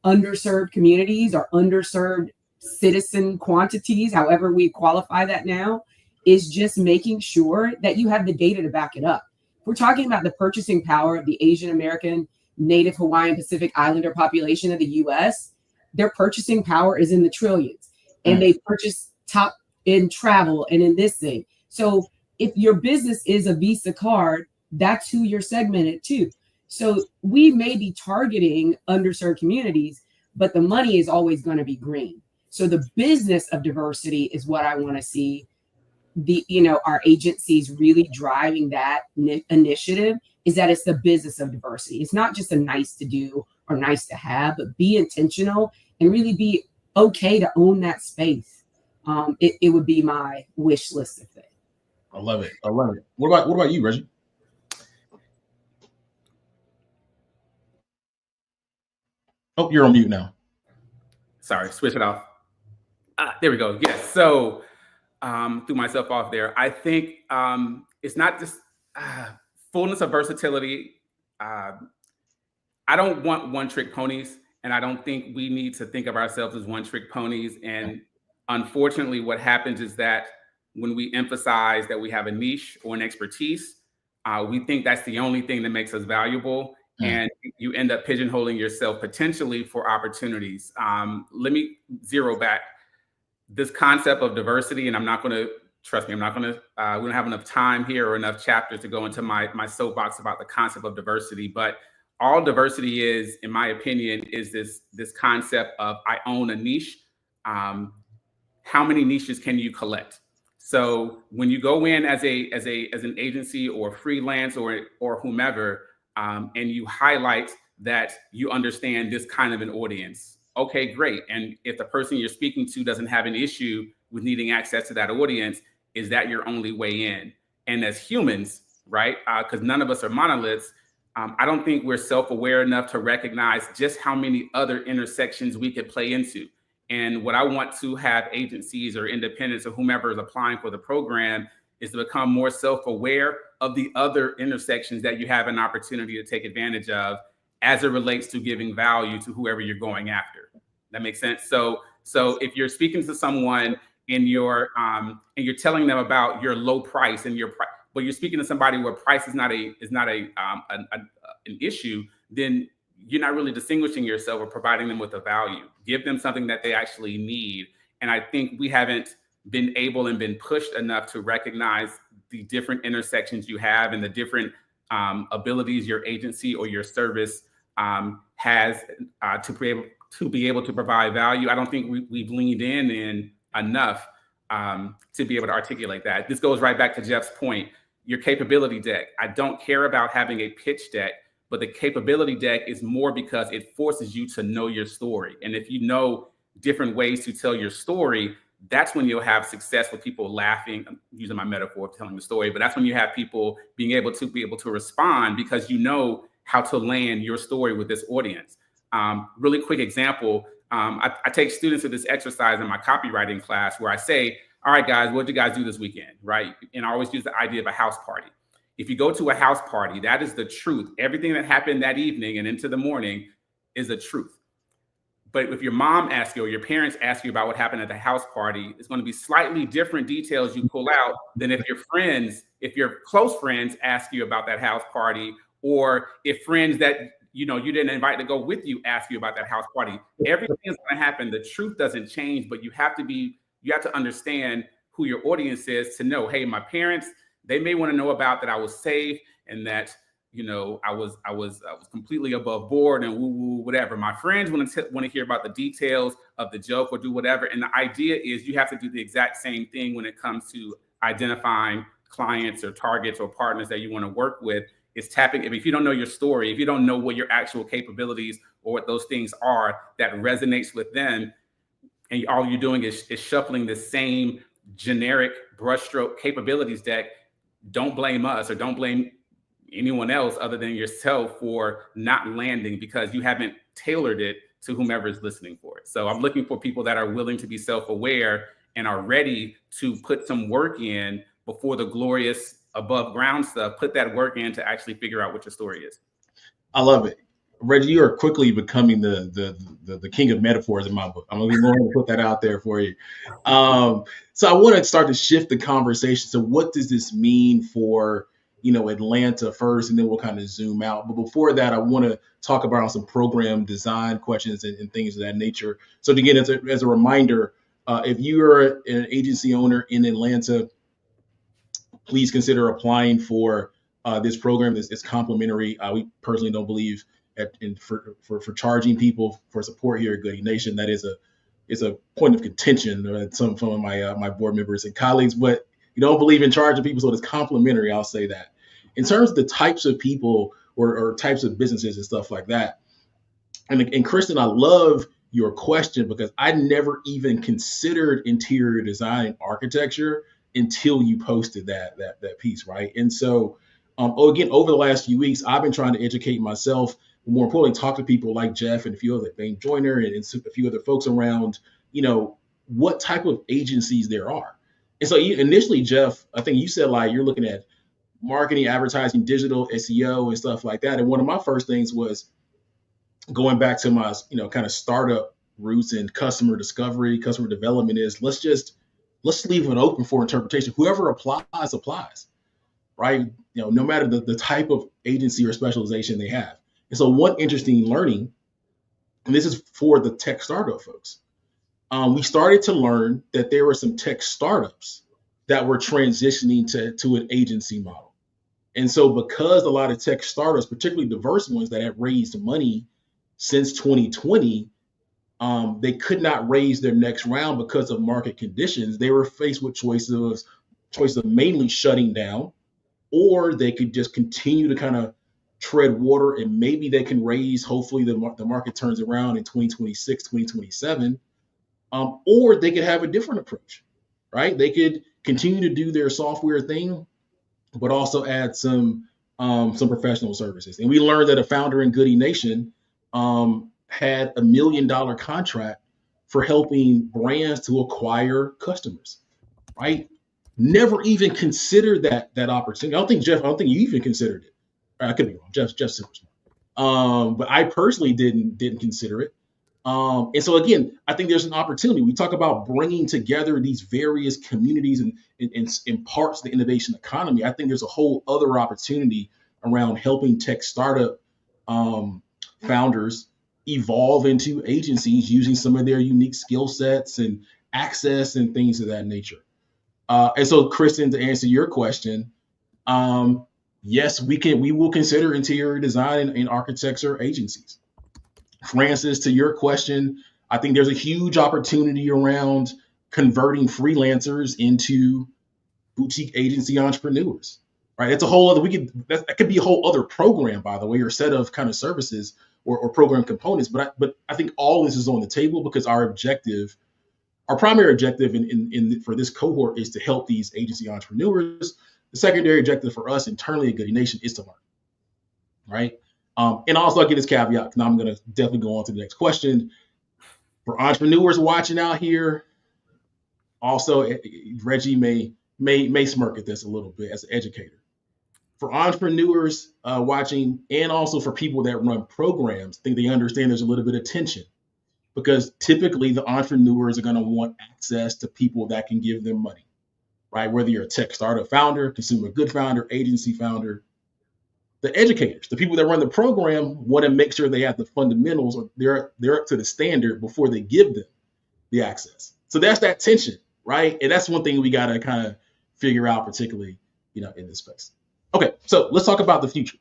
underserved communities or underserved citizen quantities, however we qualify that now, is just making sure that you have the data to back it up. We're talking about the purchasing power of the Asian American, Native Hawaiian, Pacific Islander population of the US. Their purchasing power is in the trillions, and they purchase top in travel and in this thing. So if your business is a Visa card, that's who you're segmented to. So we may be targeting underserved communities, but the money is always going to be green. So the business of diversity is what I want to see our agencies really driving that initiative, is that it's the business of diversity. It's not just a nice to do or nice to have, but be intentional and really be okay to own that space. It would be my wish list of things. I love it. What about you, Reggie? Oh, you're on mute now. Sorry, switch it off. There we go. Yes. So threw myself off there. I think it's not just fullness of versatility. I don't want one-trick ponies, and I don't think we need to think of ourselves as one-trick ponies. And unfortunately, what happens is that when we emphasize that we have a niche or an expertise, we think that's the only thing that makes us valuable. And you end up pigeonholing yourself potentially for opportunities. Let me zero back this concept of diversity, and I'm not going to, trust me, we don't have enough time here or enough chapters to go into my soapbox about the concept of diversity. But all diversity is, in my opinion, is this concept of I own a niche. How many niches can you collect? So when you go in as an agency or freelance or whomever, and you highlight that you understand this kind of an audience, okay, great. And if the person you're speaking to doesn't have an issue with needing access to that audience, is that your only way in? And as humans, right, because none of us are monoliths, I don't think we're self-aware enough to recognize just how many other intersections we could play into. And what I want to have agencies or independents or whomever is applying for the program is to become more self-aware of the other intersections that you have an opportunity to take advantage of as it relates to giving value to whoever you're going after. That makes sense? So if you're speaking to someone and you're telling them about your low price and but you're speaking to somebody where price is not an issue, then you're not really distinguishing yourself or providing them with a value. Give them something that they actually need. And I think we haven't been able and been pushed enough to recognize the different intersections you have and the different abilities your agency or your service has to be able to provide value. I don't think we've leaned in enough to be able to articulate that. This goes right back to Jeff's point, your capability deck. I don't care about having a pitch deck, but the capability deck is more because it forces you to know your story. And if you know different ways to tell your story, that's when you'll have success with people laughing. I'm using my metaphor of telling the story, but that's when you have people being able to respond because you know how to land your story with this audience. Really quick example. I take students through this exercise in my copywriting class where I say, all right, guys, what did you guys do this weekend, right? And I always use the idea of a house party. If you go to a house party, that is the truth. Everything that happened that evening and into the morning is the truth. But if your mom asks you or your parents ask you about what happened at the house party, it's going to be slightly different details you pull out than if your close friends ask you about that house party, or if friends that you didn't invite to go with you ask you about that house party. Everything is going to happen. The truth doesn't change, but you have to understand who your audience is to know, hey, my parents, they may want to know about that I was safe and that I was completely above board and woo woo whatever. My friends want to hear about the details of the joke or do whatever. And the idea is you have to do the exact same thing when it comes to identifying clients or targets or partners that you want to work with. It's tapping. If you don't know your story, if you don't know what your actual capabilities or what those things are that resonates with them, and all you're doing is shuffling the same generic brushstroke capabilities deck, don't blame us or don't blame anyone else other than yourself for not landing because you haven't tailored it to whomever is listening for it. So I'm looking for people that are willing to be self-aware and are ready to put some work in before the glorious above ground stuff. Put that work in to actually figure out what your story is. I love it. Reggie, you are quickly becoming the king of metaphors in my book. I'm going to put that out there for you. So I want to start to shift the conversation. So what does this mean for Atlanta first, and then we'll kind of zoom out. But before that, I want to talk about some program design questions and things of that nature. So again, as a reminder, if you are an agency owner in Atlanta, please consider applying for this program. It's complimentary. We personally don't believe for charging people for support here at Goodie Nation. That is a point of contention. Some of my board members and colleagues, but you don't believe in charging people, so it's complimentary. I'll say that. In terms of the types of people or types of businesses and stuff like that, and Kristen, I love your question because I never even considered interior design and architecture until you posted that piece, right? And so, again, over the last few weeks, I've been trying to educate myself, but more importantly, talk to people like Jeff and a few other Bain Joyner and a few other folks around, what type of agencies there are. And so initially, Jeff, I think you said you're looking at marketing, advertising, digital, SEO, and stuff like that. And one of my first things was going back to my, kind of startup roots and customer discovery, customer development is let's leave it open for interpretation. Whoever applies, right? No matter the type of agency or specialization they have. And so one interesting learning, and this is for the tech startup folks, we started to learn that there were some tech startups that were transitioning to an agency model. And so because a lot of tech startups, particularly diverse ones that have raised money since 2020, they could not raise their next round because of market conditions. They were faced with choices of mainly shutting down, or they could just continue to kind of tread water, and maybe they can raise, hopefully the market turns around in 2026, 2027. Or they could have a different approach, right? They could continue to do their software thing, but also add some professional services. And we learned that a founder in Goodie Nation had $1 million contract for helping brands to acquire customers, right? Never even considered that opportunity. I don't think you even considered it. I could be wrong. Jeff's super smart. But I personally didn't consider it. And so again, I think there's an opportunity. We talk about bringing together these various communities and in parts of the innovation economy. I think there's a whole other opportunity around helping tech startup founders evolve into agencies using some of their unique skill sets and access and things of that nature. And so, Kristen, to answer your question, yes, we will consider interior design and architecture agencies. Francis, to your question, I think there's a huge opportunity around converting freelancers into boutique agency entrepreneurs, right? It's a whole other, that could be a whole other program, by the way, or set of kind of services or program components. But I think all this is on the table because our primary objective for this cohort is to help these agency entrepreneurs. The secondary objective for us internally at Goodie Nation is to learn, right? And also I'll give this caveat. Now I'm going to definitely go on to the next question. For entrepreneurs watching out here, also Reggie may smirk at this a little bit as an educator. for entrepreneurs watching, and also for people that run programs, I think they understand there's a little bit of tension, because typically the entrepreneurs are going to want access to people that can give them money, right? Whether you're a tech startup founder, consumer good founder, agency founder, the educators, the people that run the program want to make sure they have the fundamentals, or they're up to the standard before they give them the access. So that's that tension, right? And that's one thing we got to kind of figure out, particularly, in this space. Okay, so let's talk about the future,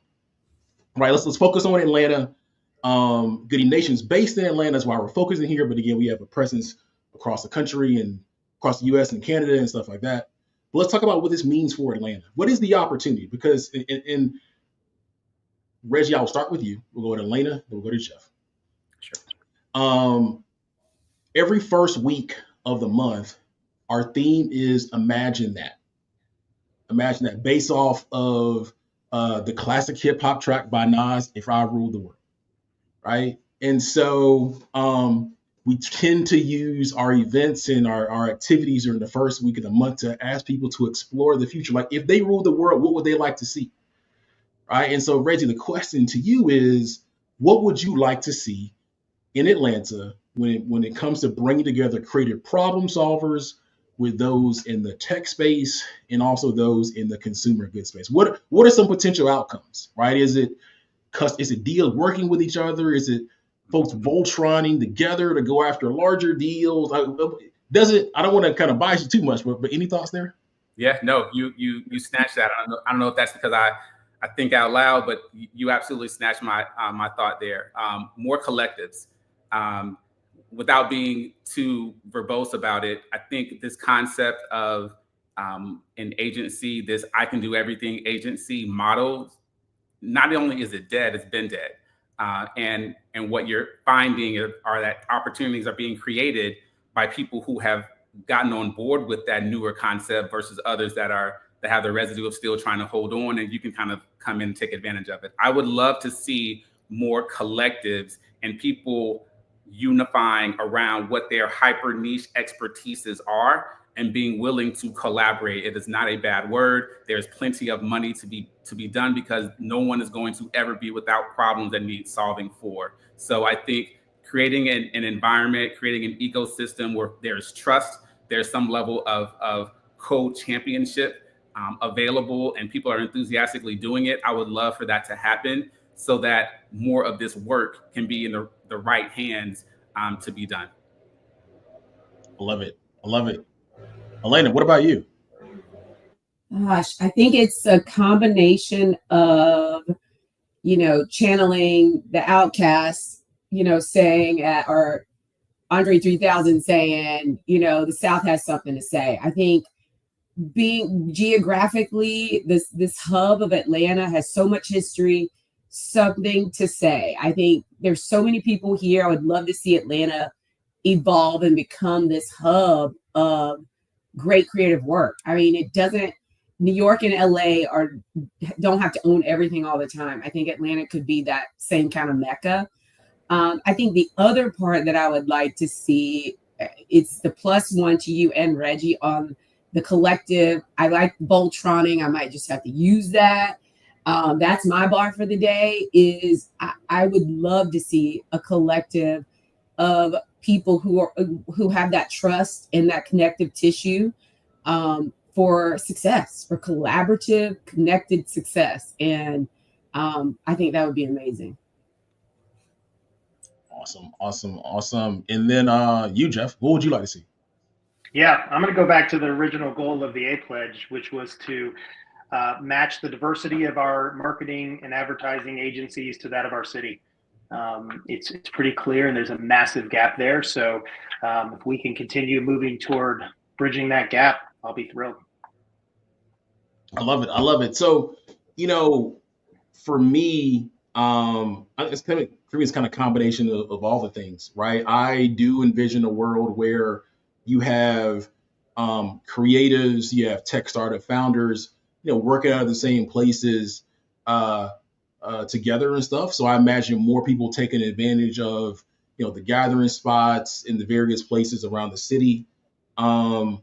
right? Let's focus on Atlanta. Goodie Nation's based in Atlanta. That's why we're focusing here. But again, we have a presence across the country and across the U.S. and Canada and stuff like that. But let's talk about what this means for Atlanta. What is the opportunity? Because in Reggie, I'll start with you. We'll go to Elena, then we'll go to Jeff. Sure. Every first week of the month, our theme is Imagine That. Imagine That, based off of the classic hip hop track by Nas, If I Ruled the World. Right. And so we tend to use our events and our activities during the first week of the month to ask people to explore the future. Like, if they ruled the world, what would they like to see? Right. And so, Reggie, the question to you is, what would you like to see in Atlanta when it comes to bringing together creative problem solvers with those in the tech space and also those in the consumer goods space? What are some potential outcomes? Right. Is it deals working with each other? Is it folks Voltroning together to go after larger deals? I don't want to kind of bias you too much, but any thoughts there? Yeah, no, you snatched that. I don't know if that's because I think out loud, but you absolutely snatched my thought there. More collectives. Without being too verbose about it, I think this concept of an agency, this I can do everything agency model, not only is it dead, it's been dead. And what you're finding are that opportunities are being created by people who have gotten on board with that newer concept versus others that have the residue of still trying to hold on, and you can kind of come in and take advantage of it. I would love to see more collectives and people unifying around what their hyper niche expertises are and being willing to collaborate. It is not a bad word. There's plenty of money to be done, because no one is going to ever be without problems that need solving for. So I think creating an environment, creating an ecosystem where there's trust, there's some level of co-championship available, and people are enthusiastically doing it. I would love for that to happen so that more of this work can be in the right hands to be done. I love it. Elena, what about you? Gosh, I think it's a combination of, channeling the outcasts, saying, or Andre 3000 saying, the South has something to say. I think being geographically, this hub of Atlanta has so much history, something to say. I think there's so many people here. I would love to see Atlanta evolve and become this hub of great creative work. I mean, New York and LA don't have to own everything all the time. I think Atlanta could be that same kind of mecca. I think the other part that I would like to see, it's the +1 to you and Reggie on the collective. I like Voltroning. I might just have to use that. That's my bar for the day. Is I would love to see a collective of people who have that trust and that connective tissue for success, for collaborative, connected success. And I think that would be amazing. Awesome. And then you, Jeff, what would you like to see? Yeah, I'm going to go back to the original goal of the A Pledge, which was to match the diversity of our marketing and advertising agencies to that of our city. It's pretty clear, and there's a massive gap there. So if we can continue moving toward bridging that gap, I'll be thrilled. I love it. So, for me, it's kind of a combination of all the things, right? I do envision a world where you have creatives, you have tech startup founders, working out of the same places together and stuff. So I imagine more people taking advantage of, the gathering spots in the various places around the city. And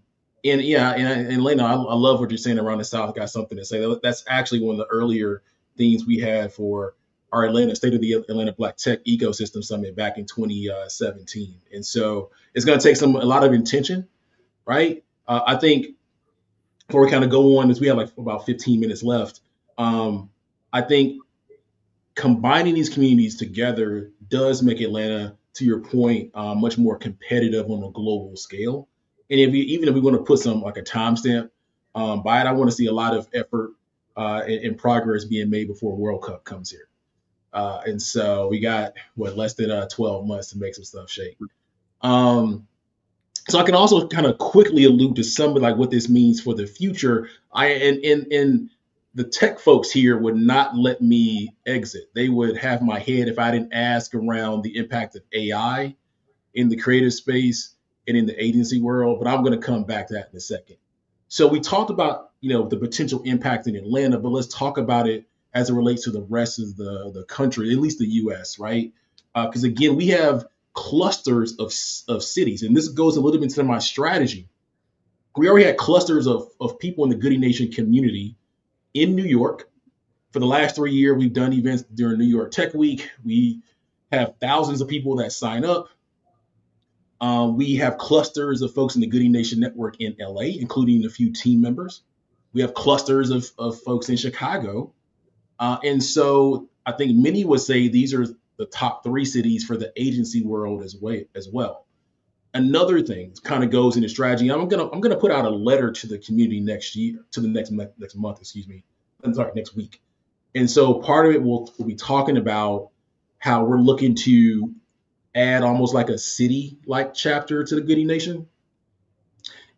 And yeah, and Lena, I love what you're saying around the South. Got something to say. That's actually one of the earlier things we had for our Atlanta State of the Atlanta Black Tech Ecosystem Summit back in 2017. And so it's going to take a lot of intention, right? I think before we kind of go on, as we have like about 15 minutes left, I think combining these communities together does make Atlanta, to your point, much more competitive on a global scale. And even if we want to put some like a timestamp by it, I want to see a lot of effort and progress being made before World Cup comes here. And so we got less than 12 months to make some stuff shake. So I can also kind of quickly allude to some of like what this means for the future. And the tech folks here would not let me exit. They would have my head if I didn't ask around the impact of AI in the creative space and in the agency world. But I'm going to come back to that in a second. So we talked about the potential impact in Atlanta, but let's talk about it as it relates to the rest of the country, at least the U.S. Right? Because again, we have clusters of cities, and this goes a little bit into my strategy. We already had clusters of people in the Goodie Nation community in New York. For the last 3 years, we've done events during New York Tech Week. We have thousands of people that sign up. We have clusters of folks in the Goodie Nation network in LA, including a few team members. We have clusters of folks in Chicago. And so I think many would say these are the top 3 cities for the agency world as well. Another thing kind of goes into strategy. I'm gonna put out a letter to the community next month, next week. And so part of it we'll be talking about how we're looking to add almost like a city-like chapter to the Goodie Nation.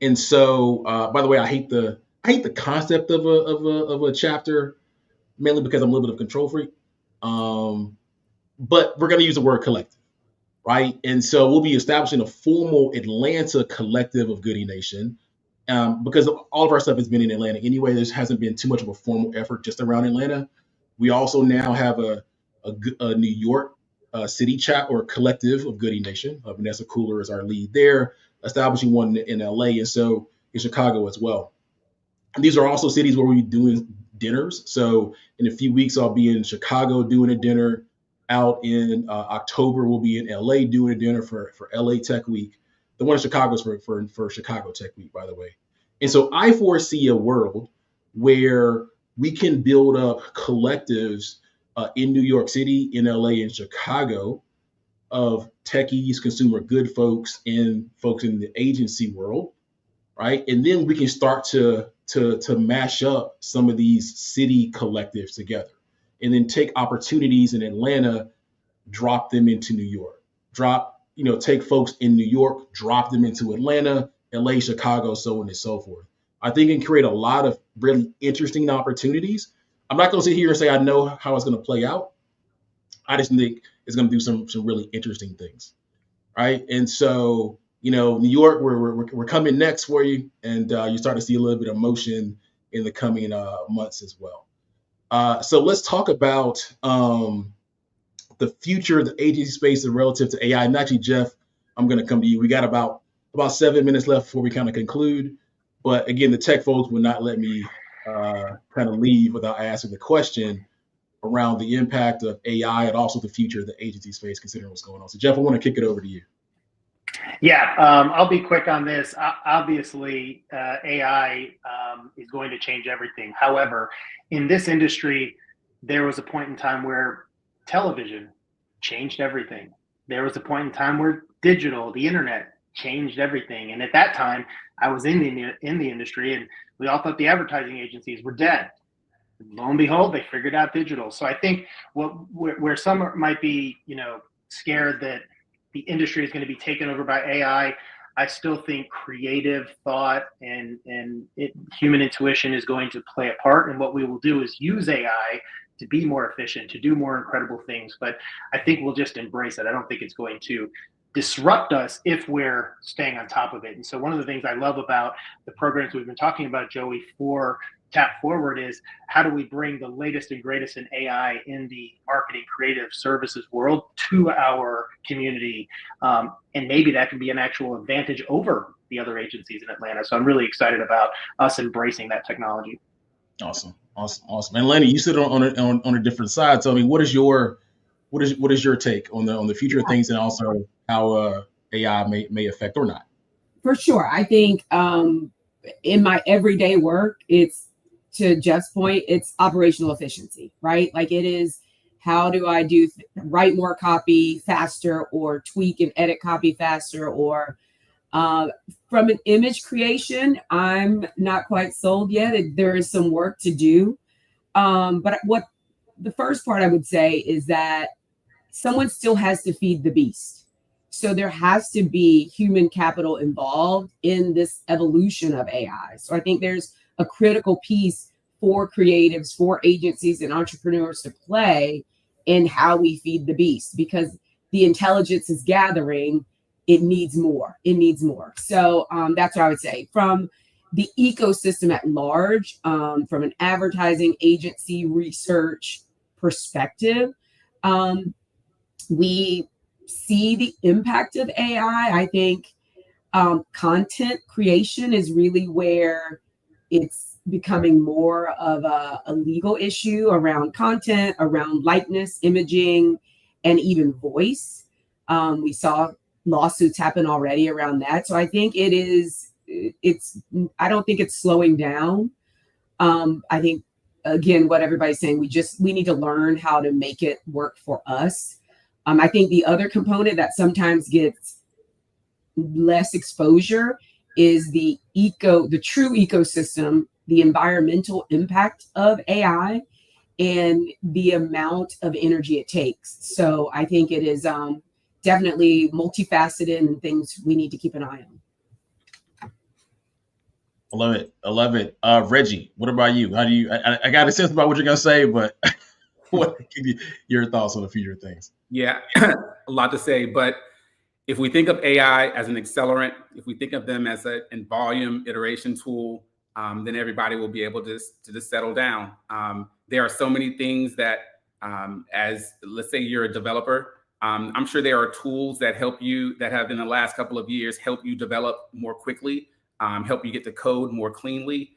And so, by the way, I hate the concept of a chapter, mainly because I'm a little bit of a control freak. But we're going to use the word collective, right? And so we'll be establishing a formal Atlanta collective of Goodie Nation, because all of our stuff has been in Atlanta anyway. There hasn't been too much of a formal effort just around Atlanta. We also now have a New York city chat or collective of Goodie Nation. Vanessa Cooler is our lead there, establishing one in LA, and so in Chicago as well. And these are also cities where we're doing dinners. So in a few weeks, I'll be in Chicago doing a dinner. Out in October, we'll be in LA doing a dinner for LA Tech Week. The one in Chicago is for Chicago Tech Week, by the way. And so I foresee a world where we can build up collectives in New York City, in LA, and Chicago of techies, consumer good folks, and folks in the agency world, right? And then we can start to mash up some of these city collectives together, and then take opportunities in Atlanta, drop them into New York, take folks in New York, drop them into Atlanta, LA, Chicago, so on and so forth. I think it can create a lot of really interesting opportunities. I'm not going to sit here and say I know how it's going to play out. I just think it's going to do some really interesting things, right? And so, New York, we're coming next for you, and you start to see a little bit of motion in the coming months as well. So let's talk about the future of the agency space relative to AI. And actually, Jeff, I'm going to come to you. We got about 7 minutes left before we kind of conclude. But again, the tech folks would not let me kind of leave without asking the question around the impact of AI and also the future of the agency space, considering what's going on. So Jeff, I want to kick it over to you. Yeah, I'll be quick on this. Obviously, AI is going to change everything. However, in this industry, there was a point in time where television changed everything. There was a point in time where digital, the internet, changed everything. And at that time, I was in the industry, and we all thought the advertising agencies were dead. Lo and behold, they figured out digital. So I think where some might be, scared that the industry is going to be taken over by AI, I still think creative thought and human intuition is going to play a part. And what we will do is use AI to be more efficient, to do more incredible things. But I think we'll just embrace it. I don't think it's going to disrupt us if we're staying on top of it. And so one of the things I love about the programs we've been talking about, Joey, for Tap Forward is how do we bring the latest and greatest in AI in the marketing creative services world to our community? And maybe that can be an actual advantage over the other agencies in Atlanta. So I'm really excited about us embracing that technology. Awesome. And Lenny, you sit on a different side. Tell me, what is your take on the future of things, and also how AI may affect or not? For sure. I think in my everyday work, it's, to Jeff's point, it's operational efficiency, right? Like, it is, how do I write more copy faster, or tweak and edit copy faster, or from an image creation, I'm not quite sold yet. There is some work to do. But what the first part I would say is that someone still has to feed the beast. So there has to be human capital involved in this evolution of AI. So I think there's a critical piece for creatives, for agencies and entrepreneurs to play in how we feed the beast, because the intelligence is gathering. It needs more. So that's what I would say. From the ecosystem at large, from an advertising agency research perspective, we see the impact of AI. I think content creation is really where it's becoming more of a legal issue around content, around likeness, imaging, and even voice. We saw lawsuits happen already around that. So I think I don't think it's slowing down. I think, again, what everybody's saying, we need to learn how to make it work for us. I think the other component that sometimes gets less exposure is the true ecosystem, the environmental impact of AI, and the amount of energy it takes. So I think it is definitely multifaceted and things we need to keep an eye on. I love it. Reggie, what about you? How do you? I got a sense about what you're gonna say, but what your thoughts on the future of things? Yeah, a lot to say, but if we think of AI as an accelerant, if we think of them as a volume iteration tool, then everybody will be able to just settle down. There are so many things that, as let's say you're a developer, I'm sure there are tools that help you, that have in the last couple of years help you develop more quickly, help you get to code more cleanly.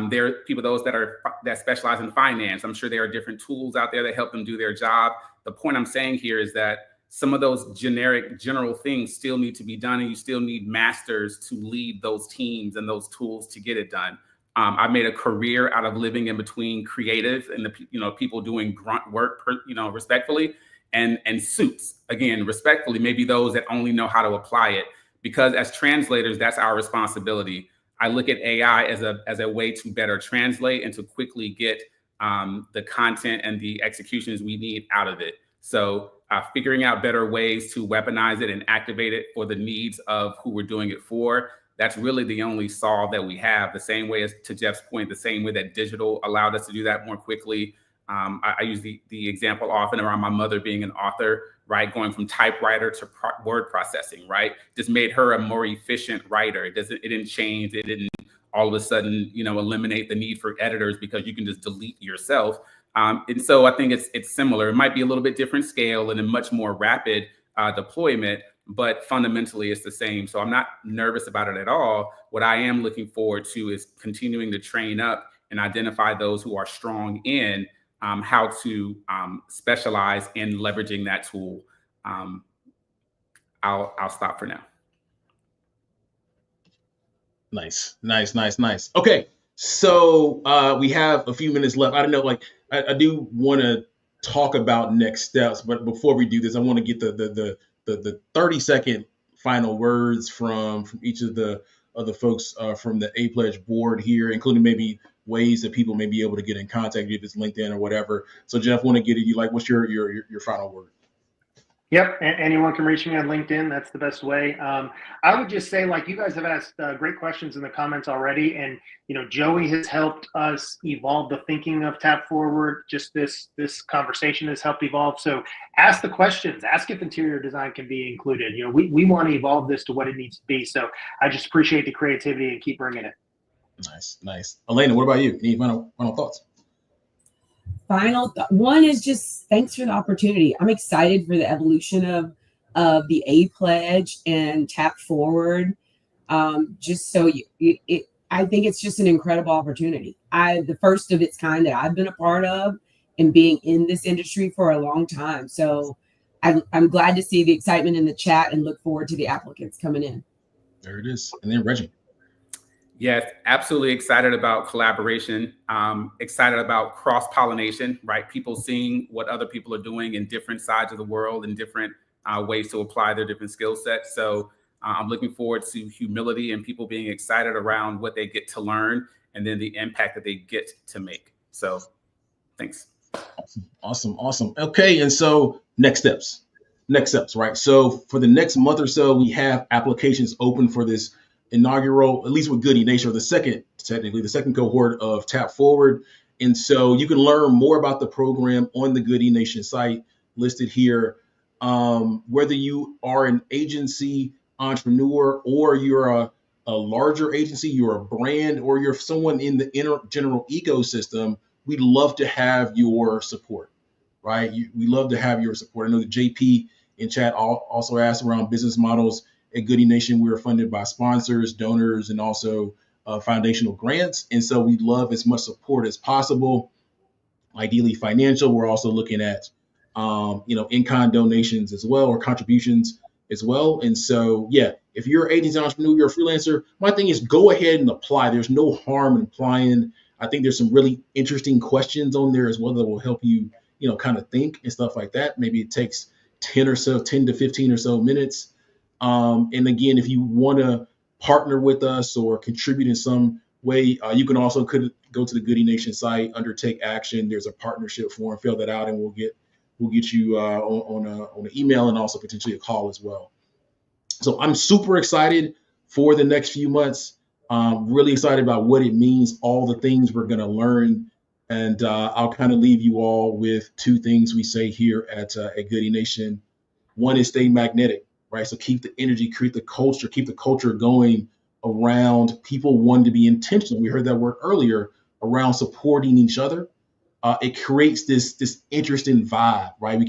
There are people, those that specialize in finance. I'm sure there are different tools out there that help them do their job. The point I'm saying here is that some of those general things still need to be done, and you still need masters to lead those teams and those tools to get it done. I made a career out of living in between creative and the people doing grunt work, respectfully, and suits, again, respectfully, maybe those that only know how to apply it. Because as translators, that's our responsibility. I look at AI as a way to better translate and to quickly get the content and the executions we need out of it. So figuring out better ways to weaponize it and activate it for the needs of who we're doing it for, that's really the only solve that we have. The same way, as to Jeff's point, the same way that digital allowed us to do that more quickly. I use the example often around my mother being an author, right? Going from typewriter to word processing, right? Just made her a more efficient writer. It didn't change. It didn't all of a sudden, eliminate the need for editors, because you can just delete yourself. And so I think it's similar. It might be a little bit different scale and a much more rapid deployment, but fundamentally it's the same. So I'm not nervous about it at all. What I am looking forward to is continuing to train up and identify those who are strong in how to specialize in leveraging that tool. I'll stop for now. Nice. Okay, so we have a few minutes left. I don't know, I do want to talk about next steps, but before we do this, I want to get the 30-second final words from each of the folks from the A Pledge board here, including maybe ways that people may be able to get in contact, if it's LinkedIn or whatever. So Jeff, I want to get at you, what's your final word? Yep. Anyone can reach me on LinkedIn. That's the best way. I would just say, you guys have asked great questions in the comments already. And, Joey has helped us evolve the thinking of Tap Forward. Just this conversation has helped evolve. So ask the questions, ask if interior design can be included. We want to evolve this to what it needs to be. So I just appreciate the creativity and keep bringing it. Nice. Elena, what about you? Any final thoughts? Final one is just thanks for the opportunity. I'm excited for the evolution of the A Pledge and Tap Forward. just so I think it's just an incredible opportunity. The first of its kind that I've been a part of, and being in this industry for a long time. So I'm glad to see the excitement in the chat and look forward to the applicants coming in. There it is. And then Reggie. Yes, absolutely excited about collaboration, excited about cross-pollination, right? People seeing what other people are doing in different sides of the world and different ways to apply their different skill sets. So I'm looking forward to humility and people being excited around what they get to learn and then the impact that they get to make. So thanks. Awesome. Okay, and so next steps, right? So for the next month or so, we have applications open for this inaugural, at least with Goodie Nation, or the second cohort of Tap Forward. And so you can learn more about the program on the Goodie Nation site listed here. Whether you are an agency entrepreneur or you're a larger agency, you're a brand, or you're someone in the general ecosystem, we'd love to have your support, right? We love to have your support. I know that JP in chat also asked around business models. At Goodie Nation, we are funded by sponsors, donors, and also foundational grants. And so we'd love as much support as possible, ideally financial. We're also looking at, in-kind donations as well, or contributions as well. And so, yeah, if you're an agency entrepreneur, you're a freelancer, my thing is go ahead and apply. There's no harm in applying. I think there's some really interesting questions on there as well that will help you, kind of think and stuff like that. Maybe it takes 10 to 15 or so minutes. And again, if you want to partner with us or contribute in some way, you can also go to the Goodie Nation site, undertake action. There's a partnership form, fill that out, and we'll get you on an email and also potentially a call as well. So I'm super excited for the next few months. Really excited about what it means, all the things we're going to learn. And I'll kind of leave you all with two things we say here at Goodie Nation. One is stay magnetic, right? So keep the energy, keep the culture going around people wanting to be intentional. We heard that word earlier around supporting each other. It creates this interesting vibe, right? We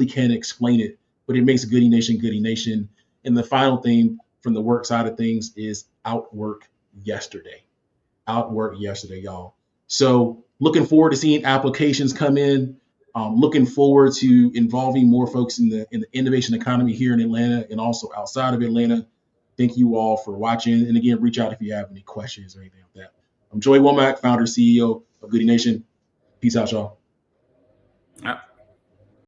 can't explain it, but it makes Goodie Nation. And the final thing from the work side of things is outwork yesterday, y'all. So looking forward to seeing applications come in. Looking forward to involving more folks in the innovation economy here in Atlanta and also outside of Atlanta. Thank you all for watching. And again, reach out if you have any questions or anything like that. I'm Joey Womack, founder, CEO of Goodie Nation. Peace out, y'all.